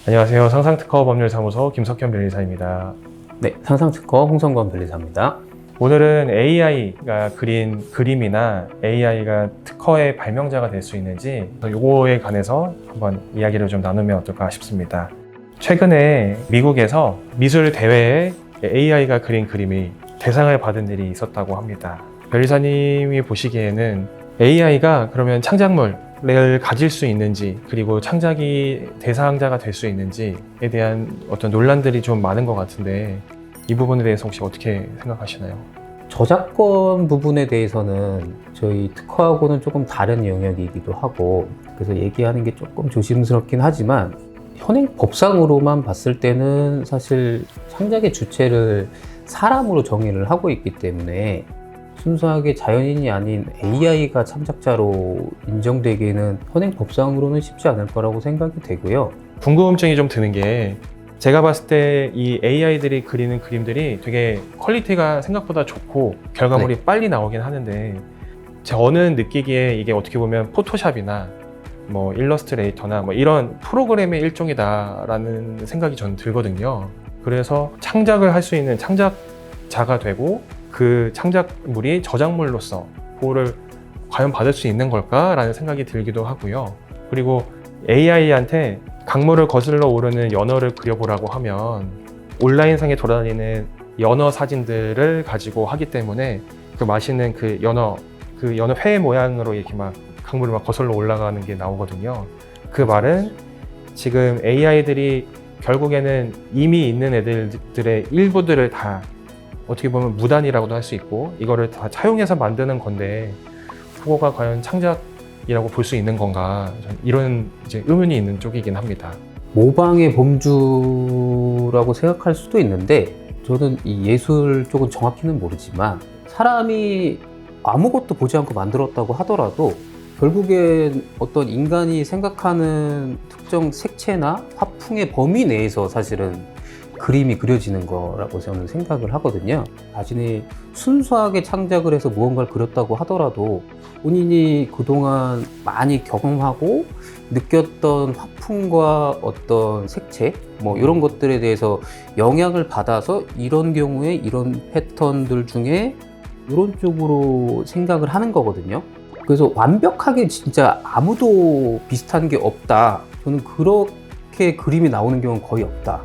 안녕하세요. 상상특허 법률사무소 김석현 변리사입니다. 네, 상상특허 홍성권 변리사입니다. 오늘은 AI가 그린 그림이나 AI가 특허의 발명자가 될 수 있는지 요거에 관해서 한번 이야기를 좀 나누면 어떨까 싶습니다. 최근에 미국에서 미술 대회에 AI가 그린 그림이 대상을 받은 일이 있었다고 합니다. 변리사님이 보시기에는 AI가 그러면 창작물을 가질 수 있는지, 그리고 창작이 대상자가 될 수 있는지에 대한 어떤 논란들이 좀 많은 것 같은데, 이 부분에 대해서 혹시 어떻게 생각하시나요? 저작권 부분에 대해서는 저희 특허하고는 조금 다른 영역이기도 하고, 그래서 얘기하는 게 조금 조심스럽긴 하지만 현행 법상으로만 봤을 때는 사실 창작의 주체를 사람으로 정의를 하고 있기 때문에 순수하게 자연인이 아닌 AI가 창작자로 인정되기에는 현행 법상으로는 쉽지 않을 거라고 생각이 되고요. 궁금증이 좀 드는 게, 제가 봤을 때 이 AI들이 그리는 그림들이 되게 퀄리티가 생각보다 좋고 결과물이 빨리 나오긴 하는데, 저는 느끼기에 이게 어떻게 보면 포토샵이나 뭐 일러스트레이터나 뭐 이런 프로그램의 일종이다라는 생각이 저는 들거든요. 그래서 창작을 할 수 있는 창작자가 되고 그 창작물이 저작물로서 보호를 과연 받을 수 있는 걸까라는 생각이 들기도 하고요. 그리고 AI한테 강물을 거슬러 오르는 연어를 그려보라고 하면 온라인상에 돌아다니는 연어 사진들을 가지고 하기 때문에 그 맛있는 그 연어 회 모양으로 이렇게 막 강물을 막 거슬러 올라가는 게 나오거든요. 그 말은 지금 AI들이 결국에는 이미 있는 애들의 일부들을 다 어떻게 보면 무단이라고도 할 수 있고 이거를 다 차용해서 만드는 건데, 그거가 과연 창작이라고 볼 수 있는 건가, 이런 이제 의문이 있는 쪽이긴 합니다. 모방의 범주라고 생각할 수도 있는데, 저는 이 예술 쪽은 정확히는 모르지만 사람이 아무것도 보지 않고 만들었다고 하더라도 결국엔 어떤 인간이 생각하는 특정 색채나 화풍의 범위 내에서 사실은 그림이 그려지는 거라고 저는 생각을 하거든요. 자신이 순수하게 창작을 해서 무언가를 그렸다고 하더라도 본인이 그동안 많이 경험하고 느꼈던 화풍과 어떤 색채 뭐 이런 것들에 대해서 영향을 받아서 이런 경우에 이런 패턴들 중에 이런 쪽으로 생각을 하는 거거든요. 그래서 완벽하게 진짜 아무도 비슷한 게 없다, 저는 그렇게 그림이 나오는 경우는 거의 없다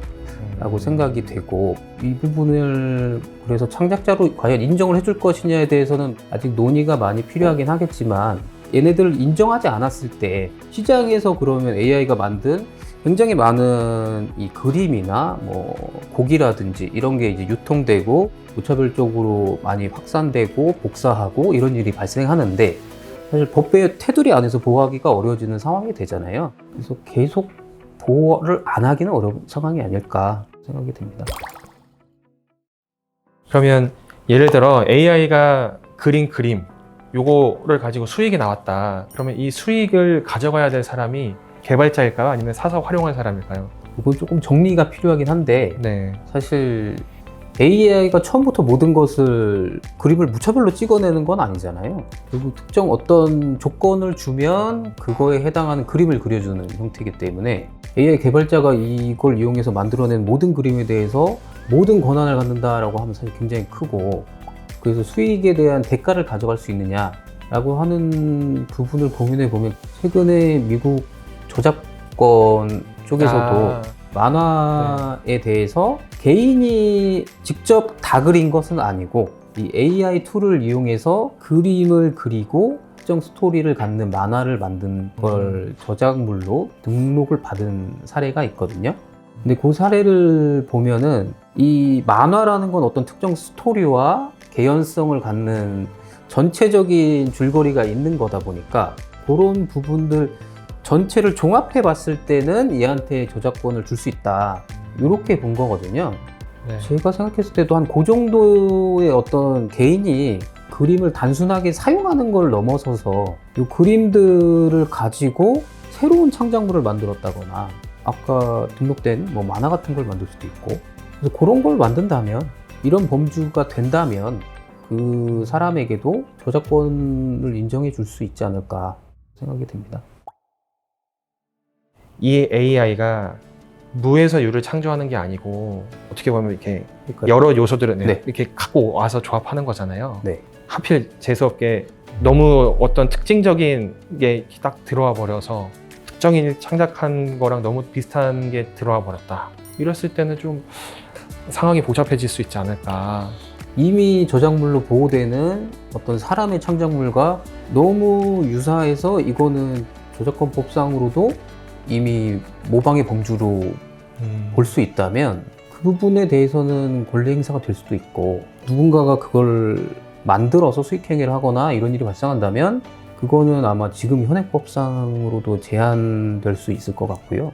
라고 생각이 되고, 이 부분을 그래서 창작자로 과연 인정을 해줄 것이냐에 대해서는 아직 논의가 많이 필요하긴 하겠지만, 얘네들을 인정하지 않았을 때 시장에서 그러면 AI가 만든 굉장히 많은 이 그림이나 뭐 곡이라든지 이런 게 이제 유통되고 무차별적으로 많이 확산되고 복사하고 이런 일이 발생하는데, 사실 법의 테두리 안에서 보호하기가 어려워지는 상황이 되잖아요. 그래서 계속 보호를 안 하기는 어려운 상황이 아닐까 생각이 듭니다. 그러면 예를 들어 AI가 그린 그림 요거를 가지고 수익이 나왔다. 그러면 이 수익을 가져가야 될 사람이 개발자일까요? 아니면 사서 활용할 사람일까요? 이건 조금 정리가 필요하긴 한데, 네. 사실 AI가 처음부터 모든 것을 그림을 무차별로 찍어내는 건 아니잖아요. 그리고 특정 어떤 조건을 주면 그거에 해당하는 그림을 그려주는 형태이기 때문에 AI 개발자가 이걸 이용해서 만들어낸 모든 그림에 대해서 모든 권한을 갖는다라고 하면 사실 굉장히 크고, 그래서 수익에 대한 대가를 가져갈 수 있느냐라고 하는 부분을 고민해 보면, 최근에 미국 저작권 쪽에서도 만화에 대해서 개인이 직접 다 그린 것은 아니고 이 AI 툴을 이용해서 그림을 그리고 특정 스토리를 갖는 만화를 만든 걸 저작물로 등록을 받은 사례가 있거든요. 근데 그 사례를 보면은 이 만화라는 건 어떤 특정 스토리와 개연성을 갖는 전체적인 줄거리가 있는 거다 보니까 그런 부분들 전체를 종합해 봤을 때는 얘한테 저작권을 줄 수 있다, 이렇게 본 거거든요. 네. 제가 생각했을 때도 한 그 정도의 어떤 개인이 그림을 단순하게 사용하는 걸 넘어서서 이 그림들을 가지고 새로운 창작물을 만들었다거나 아까 등록된 뭐 만화 같은 걸 만들 수도 있고, 그래서 그런 걸 만든다면, 이런 범주가 된다면 그 사람에게도 저작권을 인정해 줄 수 있지 않을까 생각이 듭니다. 이 AI가 무에서 유를 창조하는 게 아니고 어떻게 보면 이렇게 그러니까 여러 요소들을 네. 이렇게 갖고 와서 조합하는 거잖아요. 네. 하필 재수없게 너무 어떤 특징적인 게 딱 들어와 버려서 특정인이 창작한 거랑 너무 비슷한 게 들어와 버렸다. 이랬을 때는 좀 상황이 복잡해질 수 있지 않을까. 이미 저작물로 보호되는 어떤 사람의 창작물과 너무 유사해서 이거는 저작권법상으로도 이미 모방의 범주로 볼 수 있다면 그 부분에 대해서는 권리 행사가 될 수도 있고, 누군가가 그걸 만들어서 수익행위를 하거나 이런 일이 발생한다면 그거는 아마 지금 현행법상으로도 제한될 수 있을 것 같고요.